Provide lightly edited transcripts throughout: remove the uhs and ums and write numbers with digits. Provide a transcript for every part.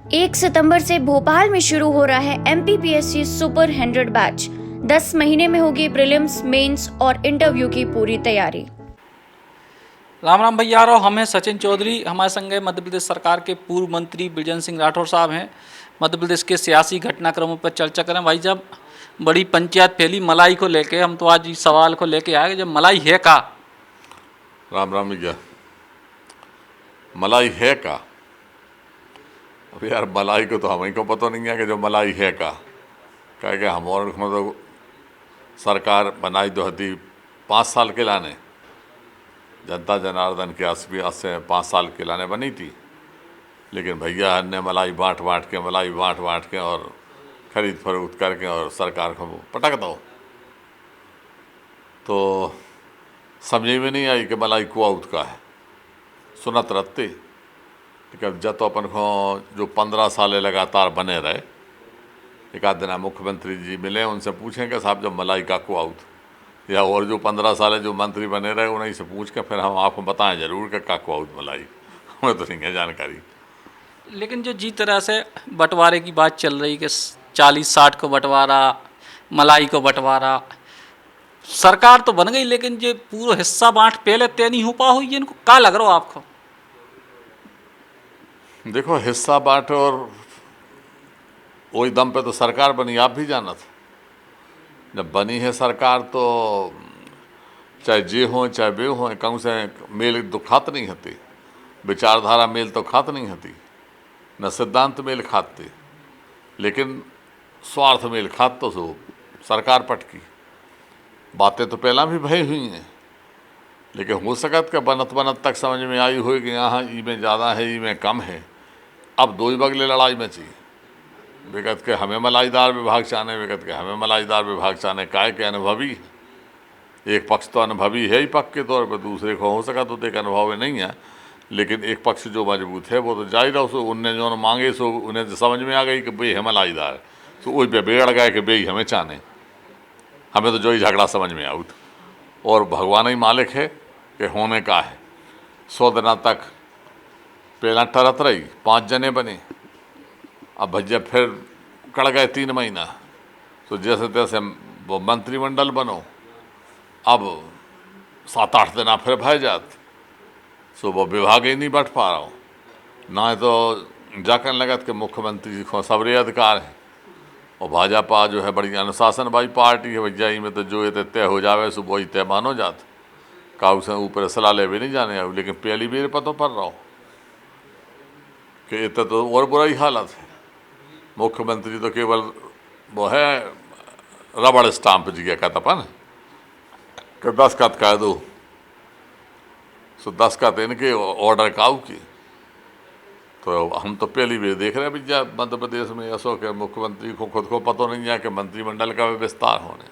1 सितंबर से भोपाल में शुरू हो रहा है MPPSC सुपर 100 बैच। 10 महीने में होगी प्रीलिम्स, मेंस और इंटरव्यू की पूरी तैयारी। राम राम भैया। और हम हैं सचिन चौधरी। हमारे संग है मध्य प्रदेश सरकार के पूर्व मंत्री बृजेंद्र सिंह राठौर साहब हैं। मध्य प्रदेश के सियासी घटनाक्रमों पर चर्चा करें। भाई, जब बड़ी पंचायत फैली मलाई को लेके, हम तो आज इस सवाल को लेके आए कि जब मलाई है का। राम राम भैया। मलाई है का? अब यार मलाई को तो हमें को पता नहीं है कि जो मलाई है का कह के हमारे मतलब सरकार बनाई तो हती 5 साल के लाने, जनता जनार्दन के आस से 5 साल के लाने बनी थी। लेकिन भैया ने मलाई बांट बांट के और खरीद फरोख्त करके और सरकार को पटक दो, तो समझ में नहीं आई कि मलाई कुआउत का है। सुनत रत्ती लेकिन जब तो अपन को जो 15 साल लगातार बने रहे, एक आध दिन मुख्यमंत्री जी मिले, उनसे पूछें कि साहब जब मलाई का कुआउत, या और जो 15 साल जो मंत्री बने रहे उन्हीं से पूछ के फिर हम आपको बताएं जरूर कि का कुआउत मलाई, हमें तो नहीं है जानकारी। लेकिन जो जिस तरह से बंटवारे की बात चल रही कि 40-60 को बंटवारा, मलाई को बंटवारा, सरकार तो बन गई लेकिन जो पूरा हिस्सा बांट पहले तय नहीं हो पा हुई है, इनको क्या लग रहा हो आपको? देखो, हिस्सा बांट और वही दम पे तो सरकार बनी, आप भी जाना था। जब बनी है सरकार तो चाहे जे हो चाहे बे हो, कहूँ से मेल तो खात नहीं हती, विचारधारा मेल तो खात नहीं हती, न सिद्धांत मेल खाते, लेकिन स्वार्थ मेल खात तो सो सरकार पटकी। बातें तो पहला भी भई हुई हैं, लेकिन हो सकत कि बनत बनत तक समझ में आई हो कि यहाँ ई में ज़्यादा है ई में कम है। अब दो ही बगले लड़ाई में चाहिए, विगत के हमें मलाईदार विभाग चाहने, विगत के हमें मलाईदार विभाग चाहने। काय के अनुभवी, एक पक्ष तो अनुभवी है ही पक्ष के तौर पर, दूसरे को हो सका तो एक अनुभव नहीं है, लेकिन एक पक्ष जो मजबूत है वो तो जाहिर है, सो उनने जो मांगे सो उन्हें समझ में आ गई कि भाई है मलाईदार, तो वही पे बेड़ गए कि भाई हमें चाहने, हमें तो जो ही झगड़ा समझ में आउत। और भगवान ही मालिक है कि होने का है। 100 दिना तक पहला टरत रही, 5 जने बने, अब भैया फिर कड़ गए 3 महीना, तो जैसे तैसे वो मंत्रिमंडल बनो, अब 7-8 दिना फिर भय जात, सो वो विभाग ही नहीं बैठ पा रहा हूँ ना। तो जाकर लगत कि मुख्यमंत्री को सबरे अधिकार है, और भाजपा जो है बड़ी अनुशासन भाई पार्टी है भैया, में तो जो ये तय हो जावे सो वही तय मानो जात, काऊ से ऊपर सलाह ले भी नहीं जाने आऊ। लेकिन पहली मेरे पतो पड़ रहा हूँ कि इतना तो और बुरा ही हालत है। मुख्यमंत्री तो केवल वो है रबड़ स्टाम्प जी का तपन कि दस्खत कर दो, सो दस्खत इनके ऑर्डर काऊ की। तो हम तो पहली बार देख रहे हैं भैया मध्य प्रदेश में ऐसो के मुख्यमंत्री को खुद को पता नहीं है कि मंत्रिमंडल का विस्तार होने,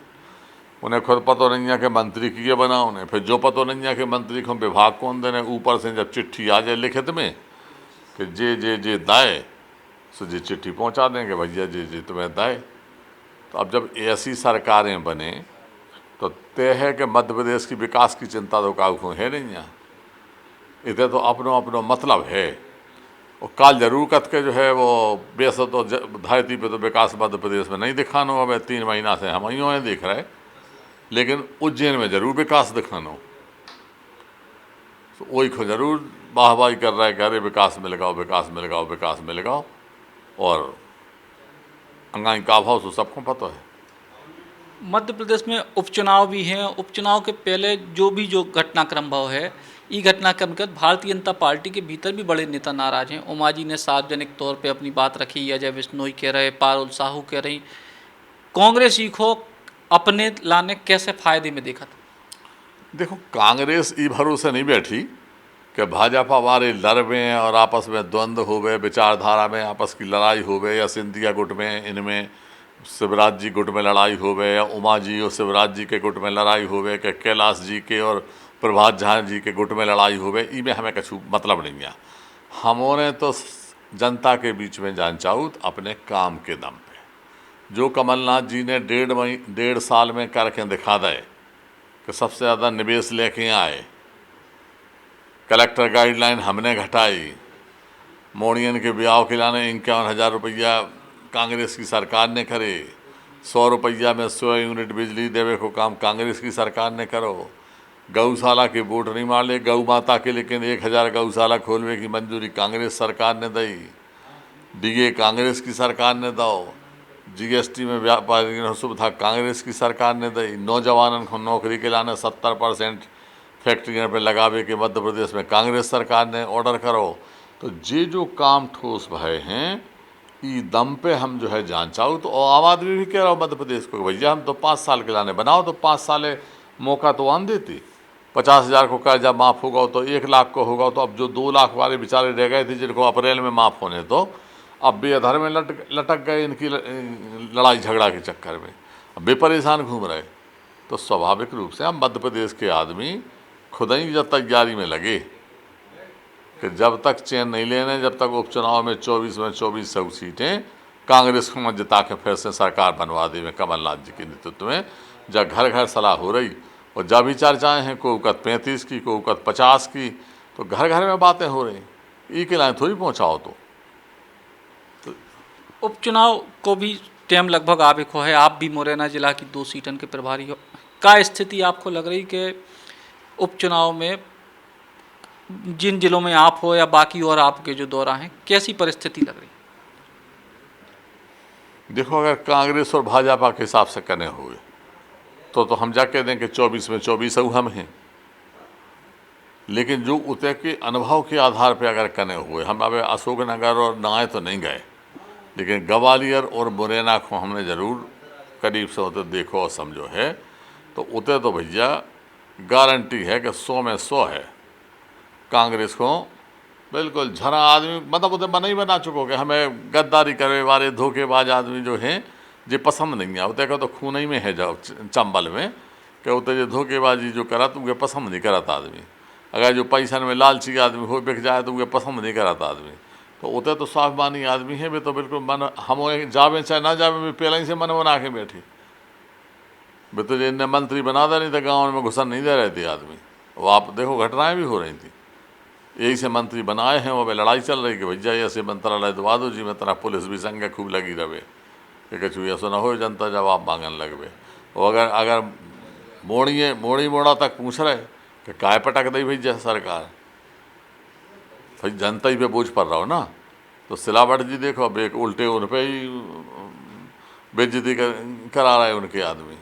उन्हें खुद पता नहीं है कि मंत्री किए बना, उन्हें फिर जो पता नहीं है कि मंत्री को विभाग कौन देने। ऊपर से जब चिट्ठी आ जाए लिखित में कि जे दाए, सो जे चिट्ठी पहुंचा देंगे भैया जे तुम्हें दाए। तो अब जब ऐसी सरकारें बने तो तय है कि मध्य प्रदेश की विकास की चिंता तो काऊ है नहीं है, इधर तो अपनो अपनो मतलब है। और काल जरूर कत के जो है वो बेसो तो धरती पे तो विकास मध्य प्रदेश में नहीं दिखानो। अब 3 महीना से हम यूँ हैं देख रहे, लेकिन उज्जैन में जरूर विकास दिखानो, तो वही को जरूर वाहवाही कर रहा है कि अरे विकास में लगाओ, विकास में लगाओ, विकास में लगाओ। और अंगाई का भाव तो सबको पता है। मध्य प्रदेश में उपचुनाव भी हैं। उपचुनाव के पहले जो घटनाक्रम भाव है, ये घटनाक्रम के भारतीय जनता पार्टी के भीतर भी बड़े नेता नाराज हैं। उमा जी ने सार्वजनिक तौर पे अपनी बात रखी, अजय बिश्नोई कह रहे, पारुल साहू कह रही। कांग्रेस ही को अपने लाने कैसे फायदे में देखा था? देखो, कांग्रेस ई भरोसे नहीं बैठी कि भाजपा वाले लड़वें और आपस में द्वंद्व होवे, विचारधारा में आपस की लड़ाई होवे, या सिंधिया गुट में इनमें शिवराज जी गुट में लड़ाई होवे, या उमा जी और शिवराज जी के गुट में लड़ाई होवे, कि कैलाश जी के और प्रभात झा जी के गुट में लड़ाई होवे। ई में हमें कछु मतलब नहीं है। हमने तो जनता के बीच में जान चाहूत अपने काम के दम पे। जो कमलनाथ जी ने 1.5 साल में करके दिखा दे कि सबसे ज़्यादा निवेश लेके आए, कलेक्टर गाइडलाइन हमने घटाई, मोड़ियन के ब्याह खिलाने 51,000 रुपया कांग्रेस की सरकार ने करे। 100 रुपया में 100 यूनिट बिजली देवे को काम कांग्रेस की सरकार ने करो। गौशाला के वोट नहीं मार ले गौ माता के, लेकिन 1000 गौशाला खोलने की मंजूरी कांग्रेस सरकार ने दी। डीए कांग्रेस की सरकार ने दो। जीएसटी में व्यापारी सुविधा कांग्रेस की सरकार ने दी। नौजवानों को नौकरी के लाने 70% फैक्ट्रियों पे लगावे के मध्य प्रदेश में कांग्रेस सरकार ने ऑर्डर करो। तो ये जो काम ठोस भय हैं ई दम पे हम जो है जान चाहो। तो आम आदमी भी कह रहा हो मध्य प्रदेश को, भैया हम तो 5 साल के लाने बनाओ, तो 5 साल मौका तो आन देती। 50,000 को कर्जा माफ़ होगा तो 1 लाख को होगा, तो अब जो 2 लाख वाले बेचारे रह गए थे जिनको अप्रैल में माफ़ होने, तो अब बेअधर में लटक गए इनकी लड़ाई झगड़ा के चक्कर में, अब बेपरेशान घूम रहे। तो स्वाभाविक रूप से अब मध्य प्रदेश के आदमी खुद ही जब तैयारी में लगे कि जब तक चैन नहीं लेने, जब तक उपचुनाव में 24 में 2400 सीटें कांग्रेस को जिता के फिर से सरकार बनवा दी में कमलनाथ जी के नेतृत्व में, जब घर घर सलाह हो रही और जब भी चर्चाएँ हैं, कोई वक़्त 35 की, कोई वक़्त 50 की, तो घर घर में बातें हो रही। ई के लाइन थोड़ी पहुँचाओ। तो उपचुनाव को भी टाइम लगभग आवे को है, आप भी मुरैना जिला की 2 सीटन के प्रभारी हो। क्या स्थिति आपको लग रही कि उपचुनाव में जिन जिलों में आप हो या बाकी और आपके जो दौरा हैं, कैसी परिस्थिति लग रही? देखो, अगर कांग्रेस और भाजपा के हिसाब से करने हुए तो हम जा कह दें कि 24 में 24 हम हैं। लेकिन जो उतर के अनुभव के आधार पर अगर करने हुए, हम अब अशोकनगर और नाए तो नहीं गए, लेकिन ग्वालियर और मुरैना को हमने ज़रूर करीब से उतर देखो और समझो है। तो उतर तो भैया गारंटी है कि 100 में 100 है कांग्रेस को बिल्कुल झरा आदमी, मतलब उतर बना ही बना चुको कि हमें गद्दारी करे वाले धोखेबाज आदमी जो हैं ये पसंद नहीं है। उतर का तो खून ही में है जब चंबल में कि उतर ये धोखेबाजी जो करा तो उनके पसंद नहीं करता आदमी। अगर जो पैसा में लालची आदमी हो बिक जाए तो उनके पसंद नहीं करता आदमी। तो उतर तो साफ बानी आदमी है, वे तो बिल्कुल मन हम जावे चाहे ना जावे, वे पहले ही से मन बना के बैठे। वे तो जिन्हें मंत्री बना दे नहीं तो गाँव में घुसन नहीं दे रहे थे आदमी। वो आप देखो घटनाएं भी हो रही थी, यही से मंत्री बनाए हैं। वो लड़ाई चल रही कि भैया ऐसे मंत्रालय दबा दो जी, में तरह पुलिस भी संग खूब लगी रहे कि कछु ऐसा ना हो जनता जवाब मांगने लगवे। और अगर मोड़ी मोड़ा तक पूछ रहे कि काय पटक दी भैया सरकार, भाई जनता ही पे बोझ पड़ रहा हो ना। तो सिलावट जी देखो अब एक उल्टे उन पर ही बेइज्जती करा रहे उनके आदमी।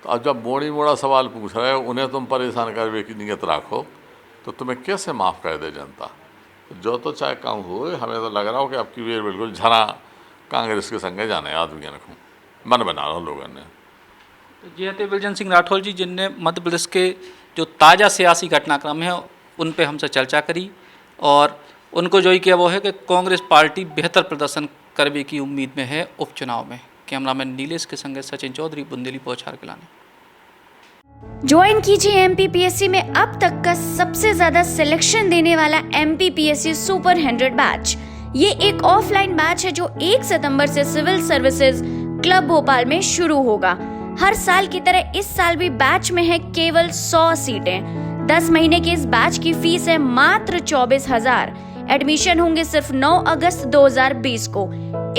तो अब जब मोड़ी मोड़ा सवाल पूछ रहे हो, उन्हें तुम परेशान करवे की नीयत रखो तो तुम्हें कैसे माफ़ कर दे जनता। जो तो चाहे काम हो, हमें तो लग रहा हो कि आपकी वेर बिल्कुल झना कांग्रेस के संगे जाने आदमियों को मन बना रहा लोगों ने। तो जी तेजबल सिंह राठौर जी, जिनने मध्य प्रदेश के जो ताज़ा सियासी घटनाक्रम है उन पे हमसे चर्चा करी और उनको जो ही किया वो है कि कांग्रेस पार्टी बेहतर प्रदर्शन करने की उम्मीद में है उपचुनाव में। कैमरामैन नीलेश के संगे सचिन चौधरी, बुंदेली बौछार किलाने। ज्वाइन कीजिए एमपीपीएससी में अब तक का सबसे ज्यादा सिलेक्शन देने वाला एमपीपीएससी सुपर 100 बैच। ये एक ऑफलाइन बैच है जो 1 सितंबर से सिविल सर्विसेज क्लब भोपाल में शुरू होगा। हर साल की तरह इस साल भी बैच में है केवल 100 सीटें। 10 महीने के इस बैच की फीस है मात्र 24,000। एडमिशन होंगे सिर्फ 9 अगस्त 2020 को।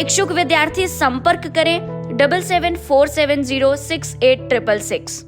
इच्छुक विद्यार्थी संपर्क करें 7747068666।